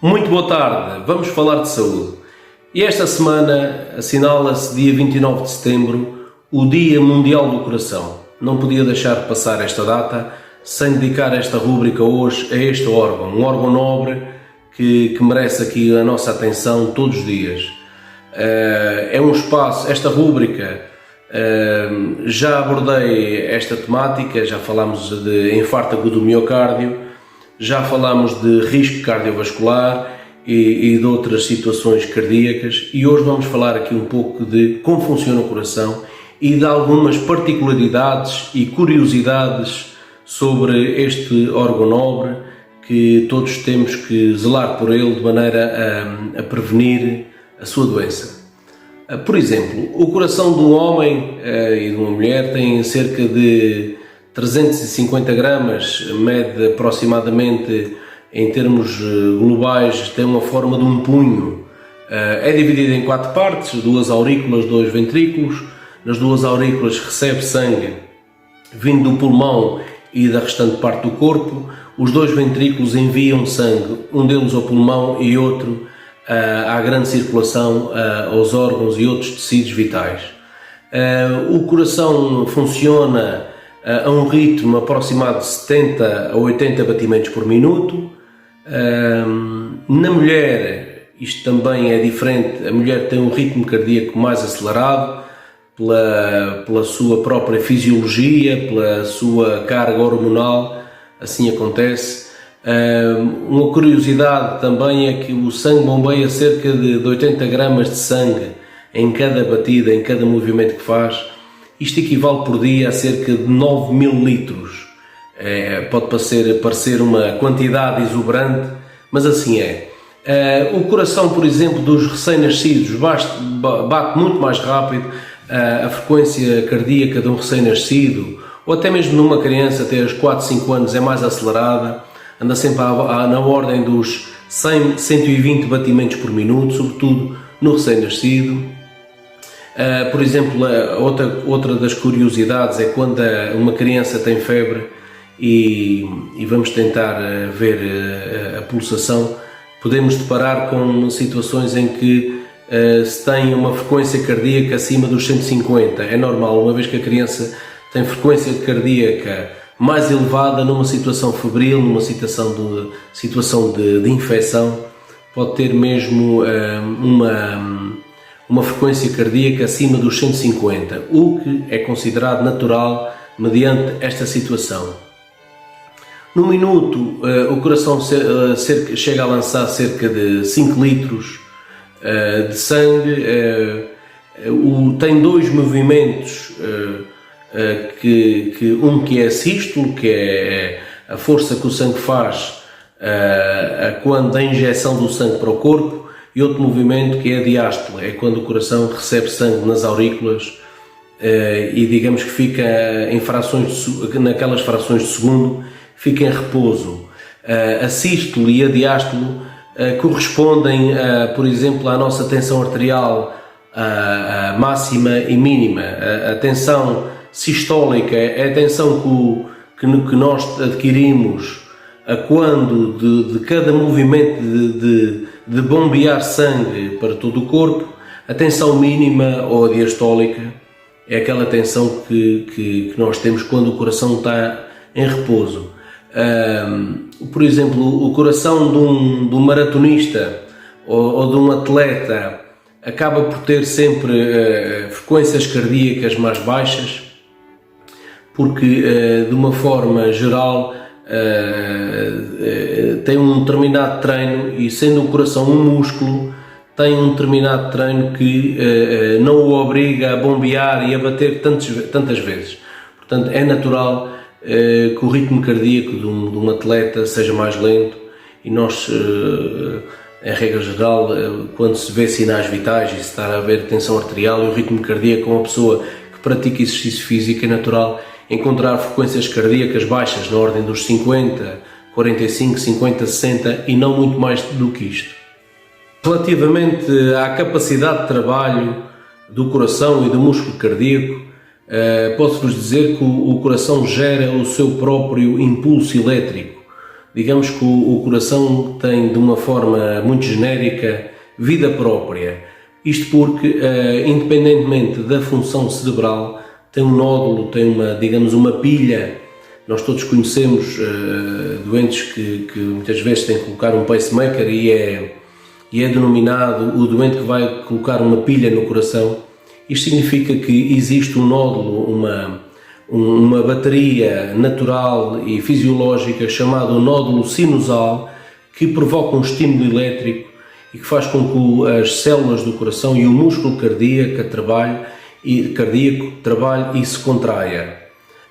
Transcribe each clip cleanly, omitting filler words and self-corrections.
Muito boa tarde, vamos falar de saúde. E esta semana assinala-se, dia 29 de setembro, o Dia Mundial do Coração. Não podia deixar de passar esta data sem dedicar esta rúbrica hoje a este órgão, um órgão nobre que merece aqui a nossa atenção todos os dias. É um espaço, esta rúbrica, já abordei esta temática, já falámos de infarto agudo do miocárdio, já falámos de risco cardiovascular e de outras situações cardíacas, e hoje vamos falar aqui um pouco de como funciona o coração e de algumas particularidades e curiosidades sobre este órgão nobre que todos temos que zelar por ele de maneira a prevenir a sua doença. Por exemplo, o coração de um homem e de uma mulher tem cerca de 350 gramas, mede aproximadamente, em termos globais, tem uma forma de um punho. É dividido em 4 partes, 2 aurículas, 2 ventrículos. Nas 2 aurículas recebe sangue vindo do pulmão e da restante parte do corpo. Os 2 ventrículos enviam sangue, um deles ao pulmão e outro à grande circulação, aos órgãos e outros tecidos vitais. O coração funciona a um ritmo aproximado de 70 a 80 batimentos por minuto. Na mulher, isto também é diferente, a mulher tem um ritmo cardíaco mais acelerado pela sua própria fisiologia, pela sua carga hormonal, assim acontece. Uma curiosidade também é que o sangue bombeia cerca de 80 gramas de sangue em cada batida, em cada movimento que faz. Isto equivale por dia a cerca de 9.000 litros. Pode parecer uma quantidade exuberante, mas assim é. O coração, por exemplo, dos recém-nascidos bate muito mais rápido. A frequência cardíaca de um recém-nascido, ou até mesmo numa criança até aos 4, 5 anos, é mais acelerada, anda sempre na ordem dos 100, 120 batimentos por minuto, sobretudo no recém-nascido. Por exemplo, outra das curiosidades é quando uma criança tem febre e vamos tentar ver a pulsação, podemos deparar com situações em que se tem uma frequência cardíaca acima dos 150. É normal, uma vez que a criança tem frequência cardíaca mais elevada numa situação febril, numa situação de infecção, pode ter mesmo uma frequência cardíaca acima dos 150, o que é considerado natural mediante esta situação. No minuto, o coração chega a lançar cerca de 5 litros de sangue. Tem 2 movimentos, que é sístole, que é a força que o sangue faz quando a injeção do sangue para o corpo, e outro movimento que é a diástole, é quando o coração recebe sangue nas aurículas e digamos que fica naquelas frações de segundo, fica em repouso. A sístole e a diástole correspondem, por exemplo, à nossa tensão arterial máxima e mínima. A tensão sistólica é a tensão que nós adquirimos quando de cada movimento de bombear sangue para todo o corpo. A tensão mínima ou a diastólica é aquela tensão que nós temos quando o coração está em repouso. Por exemplo, o coração de um maratonista ou de um atleta acaba por ter sempre frequências cardíacas mais baixas, porque de uma forma geral tem um determinado treino, e sendo o coração um músculo, tem um determinado treino que não o obriga a bombear e a bater tantas vezes. Portanto, é natural que o ritmo cardíaco de um atleta seja mais lento, e nós, em regra geral, quando se vê sinais vitais e se está a haver tensão arterial e o ritmo cardíaco, uma pessoa que pratica exercício físico, é natural encontrar frequências cardíacas baixas na ordem dos 50, 45, 50, 60 e não muito mais do que isto. Relativamente à capacidade de trabalho do coração e do músculo cardíaco, posso-vos dizer que o coração gera o seu próprio impulso elétrico. digamos que o coração tem, de uma forma muito genérica, vida própria. Isto porque, independentemente da função cerebral, tem um nódulo, tem uma pilha. Nós todos conhecemos doentes que muitas vezes têm que colocar um pacemaker e é denominado o doente que vai colocar uma pilha no coração. Isto significa que existe um nódulo, uma bateria natural e fisiológica chamada nódulo sinusal, que provoca um estímulo elétrico e que faz com que as células do coração e o músculo cardíaco trabalhe e se contraia.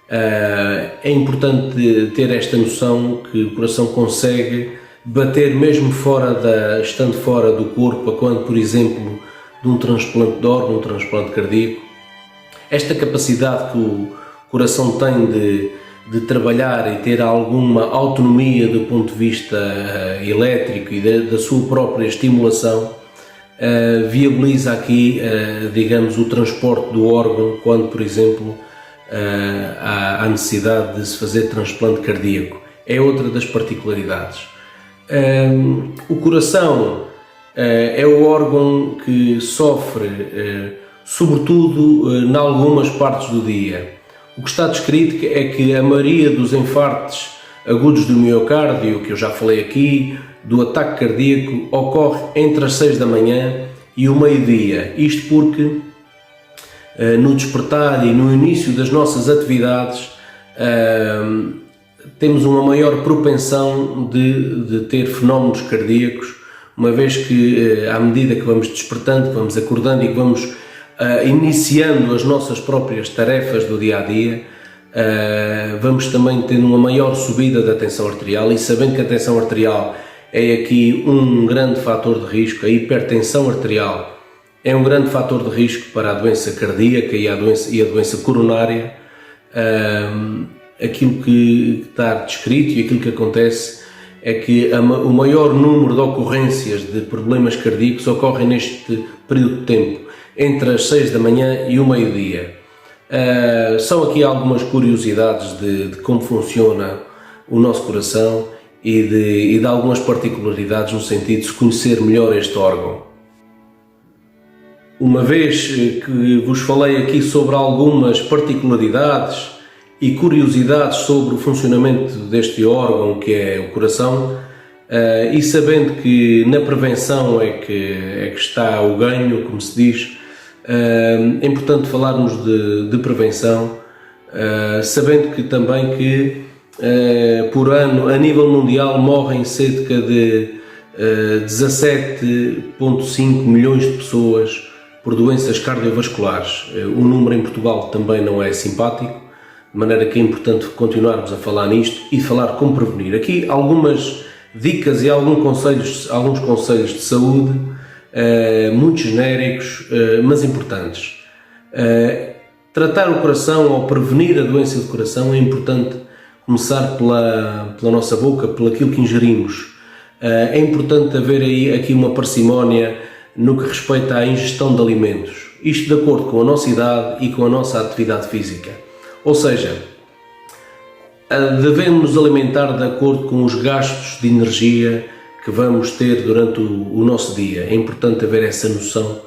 É importante ter esta noção que o coração consegue bater mesmo estando fora do corpo, quando, por exemplo, de um transplante de órgão, um transplante cardíaco. Esta capacidade que o coração tem de trabalhar e ter alguma autonomia do ponto de vista elétrico e da sua própria estimulação viabiliza aqui, digamos, o transporte do órgão quando, por exemplo, há necessidade de se fazer transplante cardíaco. É outra das particularidades. O coração é o órgão que sofre, sobretudo, em algumas partes do dia. O que está descrito é que a maioria dos infartos agudos do miocárdio, que eu já falei aqui, do ataque cardíaco, ocorre entre as 6 da manhã e o meio-dia. Isto porque no despertar e no início das nossas atividades temos uma maior propensão de ter fenómenos cardíacos, uma vez que à medida que vamos despertando, que vamos acordando e que vamos iniciando as nossas próprias tarefas do dia-a-dia, vamos também tendo uma maior subida da tensão arterial, e sabendo que a tensão arterial é aqui um grande fator de risco, a hipertensão arterial é um grande fator de risco para a doença cardíaca e a doença coronária. Aquilo que está descrito e aquilo que acontece é que o maior número de ocorrências de problemas cardíacos ocorrem neste período de tempo, entre as 6 da manhã e o meio-dia. São aqui algumas curiosidades de como funciona o nosso coração e de algumas particularidades no sentido de se conhecer melhor este órgão. Uma vez que vos falei aqui sobre algumas particularidades e curiosidades sobre o funcionamento deste órgão que é o coração, e sabendo que na prevenção é que está o ganho, como se diz, é importante falarmos de prevenção, sabendo que também que por ano a nível mundial morrem cerca de 17,5 milhões de pessoas por doenças cardiovasculares. O número em Portugal também não é simpático, de maneira que é importante continuarmos a falar nisto e falar como prevenir. Aqui algumas dicas e alguns conselhos de saúde, muito genéricos, mas importantes. Tratar o coração ou prevenir a doença do coração é importante começar pela nossa boca, pelo aquilo que ingerimos. É importante haver aqui uma parcimónia no que respeita à ingestão de alimentos, isto de acordo com a nossa idade e com a nossa atividade física. Ou seja, devemos nos alimentar de acordo com os gastos de energia que vamos ter durante o nosso dia. É importante haver essa noção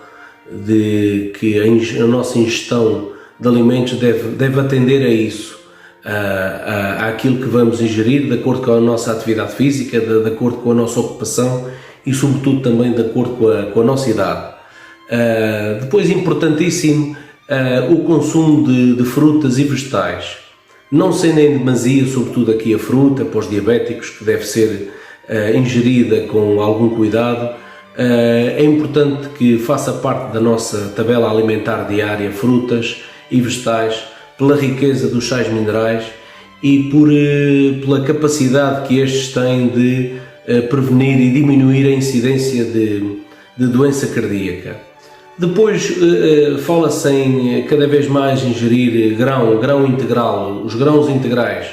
de que a nossa ingestão de alimentos deve atender a isso, àquilo que vamos ingerir, de acordo com a nossa atividade física, de acordo com a nossa ocupação e sobretudo também de acordo com a nossa idade. Depois, importantíssimo, o consumo de frutas e vegetais, não sendo em demasia, sobretudo aqui a fruta para os diabéticos, que deve ser ingerida com algum cuidado. É importante que faça parte da nossa tabela alimentar diária frutas e vegetais, pela riqueza dos sais minerais e pela capacidade que estes têm de prevenir e diminuir a incidência de doença cardíaca. Depois fala-se em cada vez mais ingerir grão integral, os grãos integrais.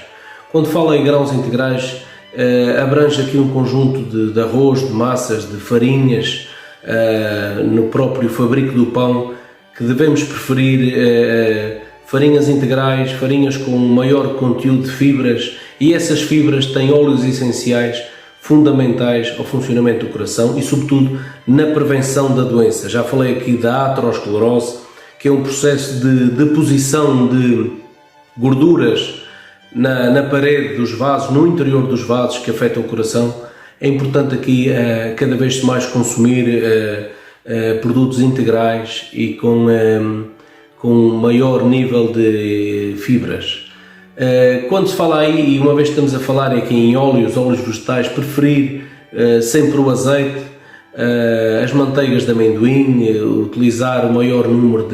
Quando fala em grãos integrais, abrange aqui um conjunto de arroz, de massas, de farinhas, no próprio fabrico do pão, que devemos preferir farinhas integrais, farinhas com maior conteúdo de fibras e essas fibras têm óleos essenciais fundamentais ao funcionamento do coração e, sobretudo, na prevenção da doença. Já falei aqui da aterosclerose, que é um processo de deposição de gorduras na parede dos vasos, no interior dos vasos, que afeta o coração. É importante aqui cada vez mais consumir produtos integrais e com maior nível de fibras. Quando se fala aí, e uma vez que estamos a falar aqui em óleos vegetais, preferir sempre o azeite, as manteigas de amendoim, utilizar o maior número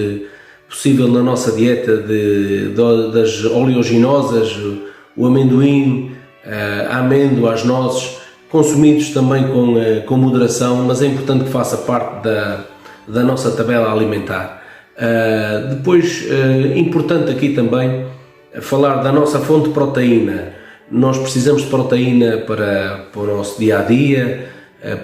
possível na nossa dieta das oleaginosas, o amendoim, a amêndoa, as nozes, consumidos também com moderação, mas é importante que faça parte da nossa tabela alimentar. Depois, importante aqui também falar da nossa fonte de proteína. Nós precisamos de proteína para o nosso dia-a-dia,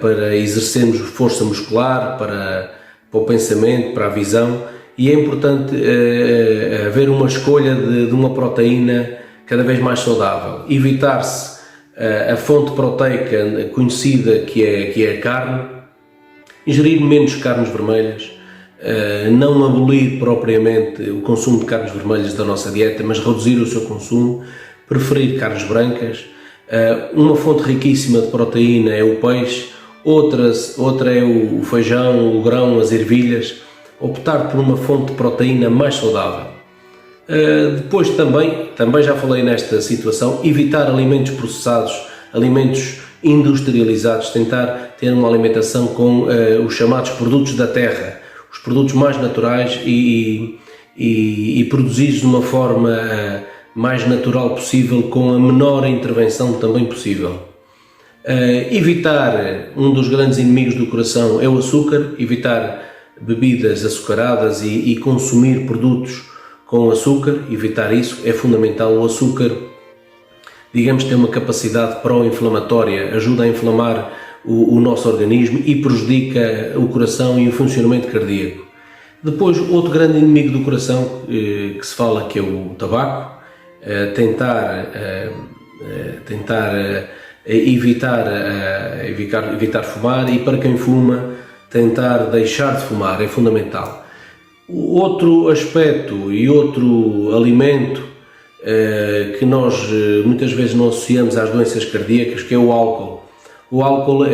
para exercermos força muscular, para o pensamento, para a visão, e é importante haver uma escolha de uma proteína cada vez mais saudável. Evitar-se a fonte proteica conhecida que é a carne, ingerir menos carnes vermelhas, não abolir propriamente o consumo de carnes vermelhas da nossa dieta, mas reduzir o seu consumo, preferir carnes brancas. Uma fonte riquíssima de proteína é o peixe, outra é o feijão, o grão, as ervilhas. Optar por uma fonte de proteína mais saudável. Depois também já falei nesta situação, evitar alimentos processados, alimentos industrializados, tentar ter uma alimentação com os chamados produtos da terra, os produtos mais naturais e produzidos de uma forma mais natural possível, com a menor intervenção também possível. Evitar, um dos grandes inimigos do coração é o açúcar, evitar bebidas açucaradas e consumir produtos com açúcar, evitar isso é fundamental. O açúcar, digamos, tem uma capacidade pró-inflamatória, ajuda a inflamar o nosso organismo e prejudica o coração e o funcionamento cardíaco. Depois, outro grande inimigo do coração que se fala, que é o tabaco. Tentar evitar fumar, e para quem fuma, tentar deixar de fumar é fundamental. Outro aspecto e outro alimento que nós muitas vezes não associamos às doenças cardíacas, que é o álcool. O álcool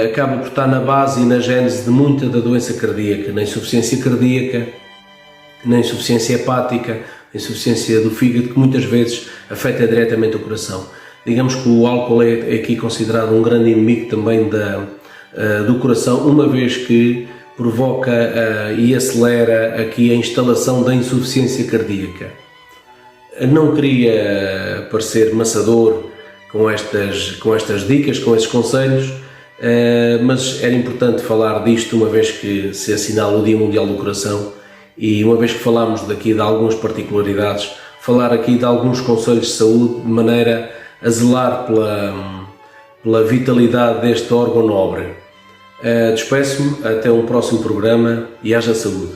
acaba por estar na base e na gênese de muita da doença cardíaca, na insuficiência cardíaca, na insuficiência hepática, na insuficiência do fígado, que muitas vezes afeta diretamente o coração. Digamos que o álcool é aqui considerado um grande inimigo também do coração, uma vez que provoca e acelera aqui a instalação da insuficiência cardíaca. Não queria parecer maçador com estas dicas, com estes conselhos, mas era importante falar disto, uma vez que se assinala o Dia Mundial do Coração, e uma vez que falámos daqui de algumas particularidades, falar aqui de alguns conselhos de saúde, de maneira a zelar pela vitalidade deste órgão nobre. Despeço-me, até um próximo programa e haja saúde.